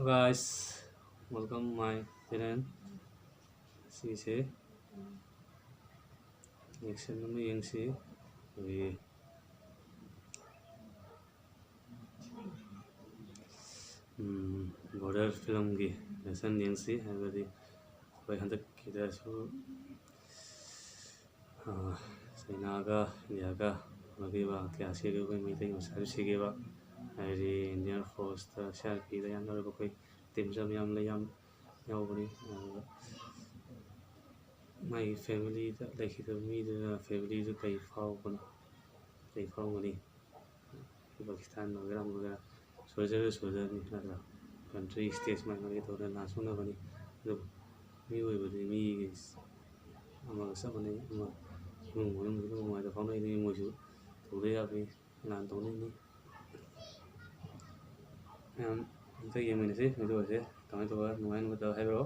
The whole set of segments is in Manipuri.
Guys, welcome my channel. Sise action nama yang si border film ki action yang si habadi koi handak kita su China India lagi ba kya si koi mai tai masal si ke ba hari Indian force ta shar ki da yan ba koi tim jam yam le yam yau bani my family da like the me da family da kai phao bani Pakistan वगैरह सोल्जर निकला कंट्री स्टेट्स में लगे तो नासुन बनी जब मी हुए बदे मी सब बने मुझे तो फाउंड नहीं मुझे तो दे आप नान तो नहीं तो ये मैंने से मैं तो ऐसे कमेंट तो नुआन बताओ है ब्रो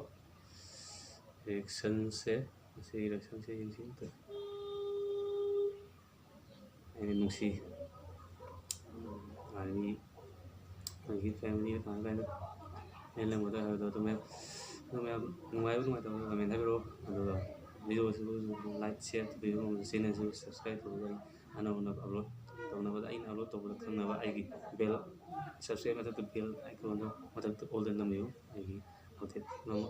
रिएक्शन से इन तो एनी नुसी आदमी की फैमिली कहाँ का है लेकिन होता है तो मैं नुआई तो कमेंट है ब्रो वीडियो से लाइक शेयर वीडियो चैनल से सब्सक्राइब करो अना अपलोड तौनबद अꯩꯅ अपलोड तौबद खंगनबा आइगी बेल सब्सक्राइब मथक बेल आइकन मथक ऑल द नमयो आइगी होते नम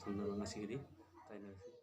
थंगनबा ngasiगidi ताइनरसी